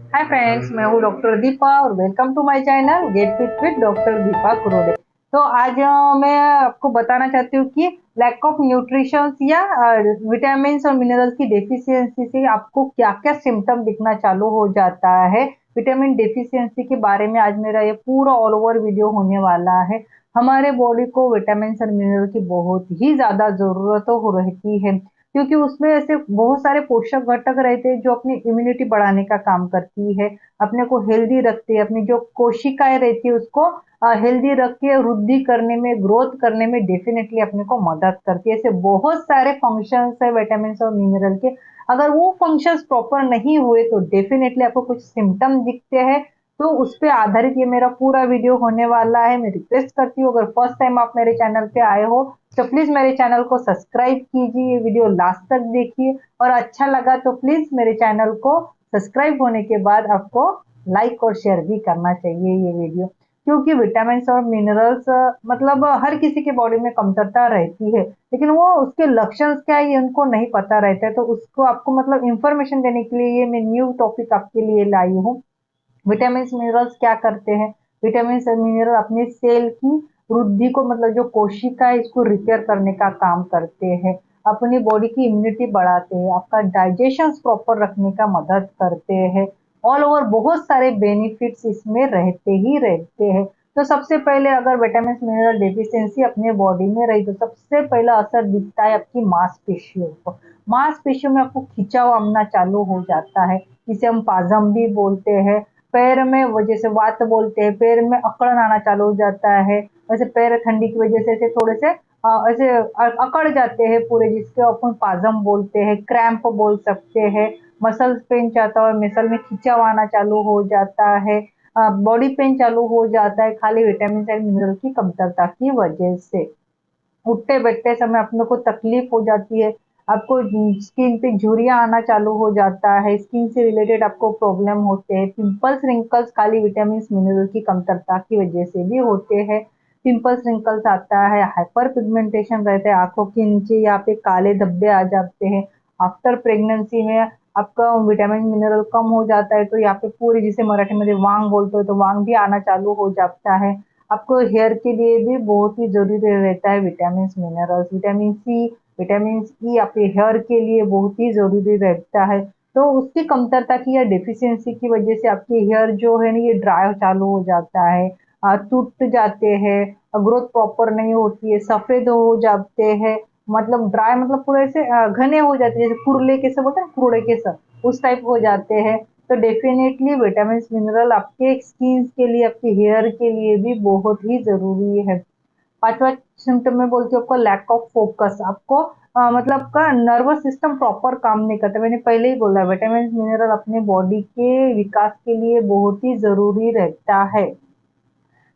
Hi friends, मैं हूँ doctor Deepa और welcome to my channel get fit with doctor Deepa Kurode. तो आज मैं आपको बताना चाहती हूँ कि लैक ऑफ न्यूट्रिशन या विटामिन और मिनरल्स की डेफिशिएंसी से आपको क्या क्या सिम्टम दिखना चालू हो जाता है। विटामिन डेफिशिएंसी के बारे में आज मेरा ये पूरा ऑल ओवर वीडियो होने वाला है। हमारे बॉडी को विटामिन और मिनरल की बहुत ही ज्यादा जरूरत हो रहती है, क्योंकि उसमें ऐसे बहुत सारे पोषक घटक रहते हैं जो अपनी इम्यूनिटी बढ़ाने का काम करती है, अपने को हेल्दी रखती है, अपनी जो कोशिकाएं रहती है उसको हेल्दी रख के वृद्धि करने में, ग्रोथ करने में डेफिनेटली अपने को मदद करती है। ऐसे बहुत सारे फंक्शंस है विटामिन और मिनरल के। अगर वो फंक्शंस प्रॉपर नहीं हुए तो डेफिनेटली आपको कुछ सिम्टम दिखते हैं। तो उस पे आधारित ये मेरा पूरा वीडियो होने वाला है। मैं रिक्वेस्ट करती हूँ, अगर फर्स्ट टाइम आप मेरे चैनल पे आए हो तो प्लीज मेरे चैनल को सब्सक्राइब कीजिए, ये वीडियो लास्ट तक देखिए और अच्छा लगा तो प्लीज मेरे चैनल को सब्सक्राइब होने के बाद आपको लाइक और शेयर भी करना चाहिए ये वीडियो, क्योंकि विटामिन और मिनरल्स मतलब हर किसी के बॉडी में कमतरता रहती है, लेकिन वो उसके लक्षण क्या है ये उनको नहीं पता रहता है। तो उसको आपको मतलब इंफॉर्मेशन देने के लिए ये मैं न्यू टॉपिक आपके लिए लाई हूँ। विटामिन मिनरल्स क्या करते हैं? विटामिन और मिनरल अपने सेल की वृद्धि को मतलब जो कोशिका है इसको रिपेयर करने का काम करते हैं, अपनी बॉडी की इम्यूनिटी बढ़ाते हैं, आपका डाइजेशन प्रॉपर रखने का मदद करते हैं। ऑल ओवर बहुत सारे बेनिफिट्स इसमें रहते ही रहते हैं। तो सबसे पहले अगर विटामिन मिनरल डेफिशिएंसी अपने बॉडी में रही तो सबसे पहला असर दिखता है आपकी मांसपेशियों को। मांसपेशियों में आपको खिंचाव आना चालू हो जाता है, जिसे हम पाजम भी बोलते हैं। पैर में वो जैसे वात बोलते हैं, पैर में अकड़न आना चालू हो जाता है। वैसे पैर ठंडी की वजह से ऐसे थोड़े से ऐसे अकड़ जाते हैं पूरे, जिसके अपन पाजम बोलते हैं, क्रैम्प बोल सकते हैं। मसल्स पेन चाहता है, मसल में खिंचाव आना चालू हो जाता है, बॉडी पेन चालू हो जाता है, खाली विटामिन एंड मिनरल की कमतरता की वजह से। उठते बैठते समय अपने को तकलीफ हो जाती है, आपको स्किन पे झुर्रियाँ आना चालू हो जाता है, स्किन से रिलेटेड आपको प्रॉब्लम होते हैं, पिंपल्स रिंकल्स खाली विटामिन मिनरल की कमतरता की वजह से भी होते हैं। पिंपल्स रिंकल्स आता है, हाइपर पिगमेंटेशन रहता है, आंखों के नीचे यहाँ पे काले धब्बे आ जाते हैं। आफ्टर प्रेगनेंसी में आपका विटामिन मिनरल कम हो जाता है तो यहाँ पे पूरी, जिसे मराठी में वांग बोलते हो, तो वांग भी आना चालू हो जाता है। आपको हेयर के लिए भी बहुत ही जरूरी रहता है vitamin minerals. Vitamin C, vitamin E आपके हेयर के लिए बहुत ही जरूरी रहता है। तो उसकी कमतरता की या डेफिशिएंसी की वजह से आपके हेयर जो है ना ये ड्राई चालू हो जाता है, टूट जाते हैं, ग्रोथ प्रॉपर नहीं होती है, सफेद हो जाते हैं, मतलब ड्राई मतलब पूरे ऐसे घने हो जाते हैं, जैसे कुरले कैसे बोलते हैं, कुरड़े के सब उस टाइप हो जाते हैं। तो डेफिनेटली विटामिन मिनरल आपके स्किन के लिए, आपके हेयर के लिए भी बहुत ही जरूरी है। पांचवा सिम्टम में बोलती हूँ आपको लैक ऑफ फोकस। आपको मतलब आपका नर्वस सिस्टम प्रॉपर काम नहीं करता। मैंने पहले ही बोला विटामिन मिनरल अपने बॉडी के विकास के लिए बहुत ही जरूरी रहता है।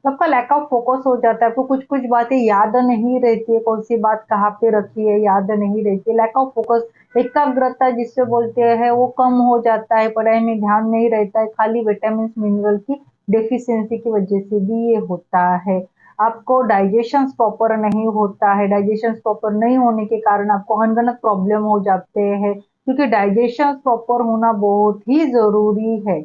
तो आपका लैक ऑफ फोकस हो जाता है, आपको कुछ कुछ बातें याद नहीं रहती है, कौन सी बात कहाँ पे रखी है याद नहीं रहती है। लैक ऑफ फोकस, एकाग्रता जिससे बोलते हैं, वो कम हो जाता है, पढ़ाई में ध्यान नहीं रहता है, खाली विटामिन मिनरल की डेफिशिएंसी की वजह से भी ये होता है। आपको डाइजेशन प्रॉपर नहीं होता है, डाइजेशन प्रॉपर नहीं होने के कारण आपको अनगनत प्रॉब्लम हो जाते हैं, क्योंकि डाइजेशन प्रॉपर होना बहुत ही जरूरी है।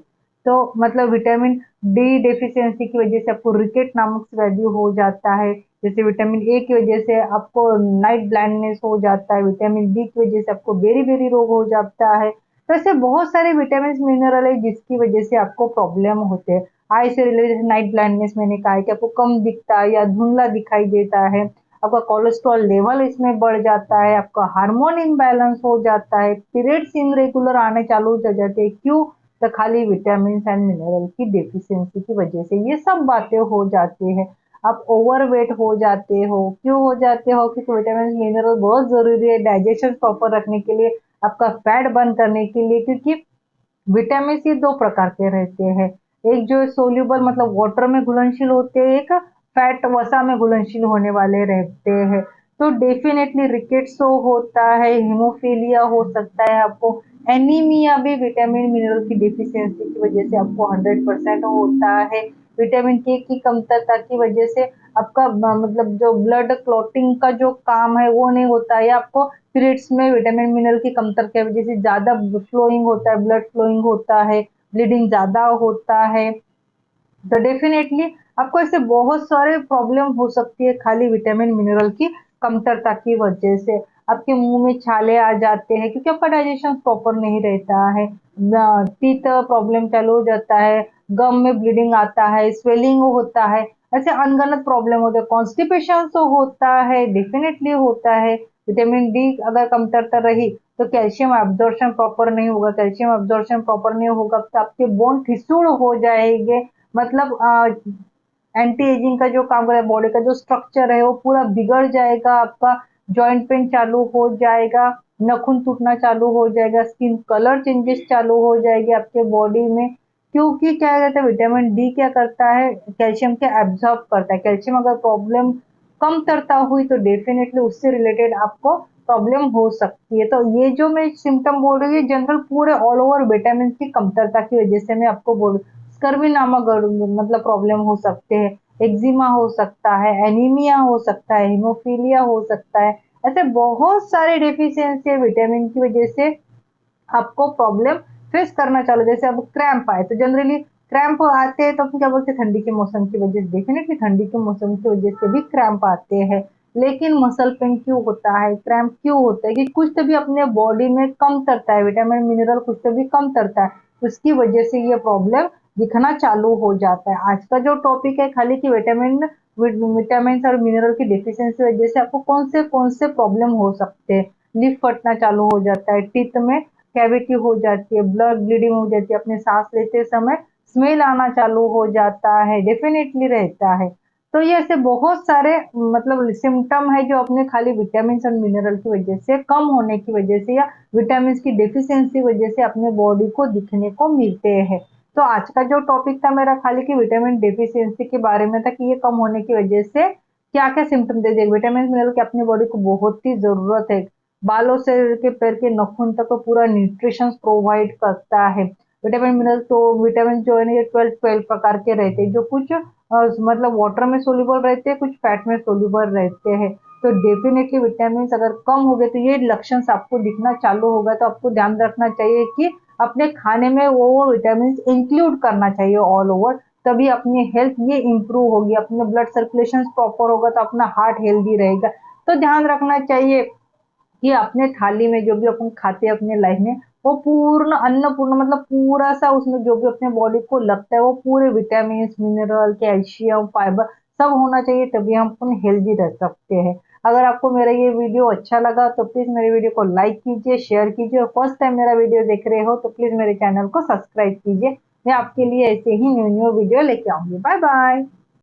तो मतलब विटामिन डी डेफिशिएंसी की वजह से आपको रिकेट नामक व्याधि हो जाता है। जैसे विटामिन ए की वजह से आपको नाइट ब्लाइंडनेस हो जाता है, विटामिन डी की वजह से आपको बेरी बेरी रोग हो जाता है। तो ऐसे बहुत सारे विटामिन मिनरल है जिसकी वजह से आपको प्रॉब्लम होते हैं। आई से रिलेटेड नाइट ब्लाइंडनेस मैंने कहा है कि आपको कम दिखता है या धुंधला दिखाई देता है, आपका कोलेस्ट्रॉल लेवल इसमें बढ़ जाता है, आपका हार्मोन इम्बैलेंस हो जाता है, पीरियड्स इनरेगुलर आने चालू हो जाते हैं। क्यों? तो खाली विटामिन एंड मिनरल की डेफिशिएंसी की वजह से ये सब बातें हो जाती है। आप ओवरवेट हो जाते हो, क्यों हो जाते हो? क्योंकि विटामिन मिनरल बहुत जरूरी है डाइजेशन प्रॉपर रखने के लिए, आपका फैट बर्न करने के लिए, क्योंकि विटामिन सी दो प्रकार के रहते हैं। एक जो सोल्यूबल मतलब वाटर में घुलनशील होते हैं, एक फैट वसा में घुलनशील होने वाले रहते हैं। तो डेफिनेटली रिकेट्स होता है, हीमोफीलिया हो सकता है आपको, एनीमिया भी विटामिन मिनरल की डेफिशिएंसी की वजह से आपको 100% होता है। विटामिन के की कमतरता की वजह से आपका मतलब जो ब्लड क्लॉटिंग का जो काम है वो नहीं होता है, आपको पीरियड्स में विटामिन मिनरल की कमतरता की वजह से ज्यादा फ्लोइंग होता है, ब्लड फ्लोइंग होता है, ब्लीडिंग ज्यादा होता है, तो डेफिनेटली आपको ऐसे बहुत सारे प्रॉब्लम हो सकती है खाली विटामिन मिनरल की कमतरता की वजह से। आपके मुंह में छाले आ जाते हैं क्योंकि आपका डाइजेशन प्रॉपर नहीं रहता है, टीथ प्रॉब्लम चालू हो जाता है, गम में ब्लीडिंग आता है, स्वेलिंग होता है, ऐसे अनगनत प्रॉब्लम होते हैं, कॉन्स्टिपेशन तो होता है, डेफिनेटली होता है। विटामिन डी अगर कमतरता रही तो कैल्शियम एब्जॉर्प्शन प्रॉपर नहीं होगा, कैल्शियम एब्जॉर्प्शन प्रॉपर नहीं होगा तो आपके बोन ठिसूल हो जाएंगे, मतलब एंटी एजिंग का जो काम करता है, बॉडी का जो स्ट्रक्चर है वो पूरा बिगड़ जाएगा, आपका जॉइंट पेन चालू हो जाएगा, नखून टूटना चालू हो जाएगा, स्किन कलर चेंजेस चालू हो जाएगी आपके बॉडी में। क्योंकि क्या कहते हैं विटामिन डी क्या करता है, कैल्शियम के एब्जॉर्ब करता है। कैल्शियम अगर प्रॉब्लम कमतरता हुई तो डेफिनेटली उससे रिलेटेड आपको प्रॉब्लम हो सकती है। तो ये जो मैं सिम्टम बोल रही हूँ जनरल पूरे ऑल ओवर विटामिन की कमतरता की वजह से मैं आपको बोल, स्कर्वी नामक मतलब प्रॉब्लम हो सकते हैं, एक्जिमा हो सकता है, एनीमिया हो सकता है, हीमोफीलिया हो सकता है, ऐसे बहुत सारे डेफिशिएंसी है विटामिन की वजह से आपको प्रॉब्लम फेस करना चालू। जैसे अब क्रैम्प आए तो जनरली क्रैम्प आते हैं तो अपन क्या बोलते हैं ठंडी के मौसम की वजह से, डेफिनेटली ठंडी के मौसम की वजह से भी क्रैम्प आते हैं। लेकिन मसल पेन क्यों होता है, क्रैम्प क्यों होता है, कि कुछ तो भी अपने बॉडी में कम करता है, विटामिन मिनरल कुछ तो भी कम करता है, उसकी वजह से ये प्रॉब्लम दिखना चालू हो जाता है। आज का जो टॉपिक है खाली की विटामिन और मिनरल की डिफिशियंसी वजह से आपको कौन से प्रॉब्लम हो सकते हैं। लिफ फटना चालू हो जाता है, टीथ में कैविटी हो जाती है, ब्लड ब्लीडिंग हो जाती है, अपने सांस लेते समय स्मेल आना चालू हो जाता है, डेफिनेटली रहता है। तो ये ऐसे बहुत सारे मतलब सिम्टम है जो अपने खाली विटामिन और मिनरल की वजह से कम होने की वजह से या विटामिन की डेफिशिएंसी वजह से अपने बॉडी को दिखने को मिलते हैं। तो आज का जो टॉपिक था मेरा खाली की विटामिन डेफिशिएंसी के बारे में था कि ये कम होने की वजह से क्या क्या सिम्टम दे देगा। विटामिन मिनरल की अपनी बॉडी को बहुत ही जरूरत है, बालों से लेके पैर के नाखून तक को पूरा न्यूट्रिशन प्रोवाइड करता है। विटामिन मिनरल तो विटामिन जो है ना ये 12 प्रकार के रहते हैं, जो कुछ मतलब वाटर में सोल्यूबल रहते हैं, कुछ फैट में सोल्यूबल रहते हैं। तो डेफिनेटली विटामिन अगर कम हो गए तो ये लक्षण आपको दिखना चालू होगा, तो आपको ध्यान रखना चाहिए कि अपने खाने में वो विटामिन इंक्लूड करना चाहिए ऑल ओवर, तभी अपनी हेल्थ ये इंप्रूव होगी, अपने ब्लड सर्कुलेशन प्रॉपर होगा तो अपना हार्ट हेल्दी रहेगा। तो ध्यान रखना चाहिए कि अपने थाली में जो भी अपन खाते हैं अपने लाइफ में वो पूर्ण अन्नपूर्ण मतलब पूरा सा उसमें जो भी अपने बॉडी को लगता है वो पूरे विटामिन मिनरल कैल्शियम फाइबर सब होना चाहिए, तभी हम अपन हेल्दी रह सकते हैं। अगर आपको मेरा ये वीडियो अच्छा लगा तो प्लीज मेरे वीडियो को लाइक कीजिए, शेयर कीजिए, और फर्स्ट टाइम मेरा वीडियो देख रहे हो तो प्लीज मेरे चैनल को सब्सक्राइब कीजिए। मैं आपके लिए ऐसे ही न्यू न्यू वीडियो लेके आऊंगी। Bye bye.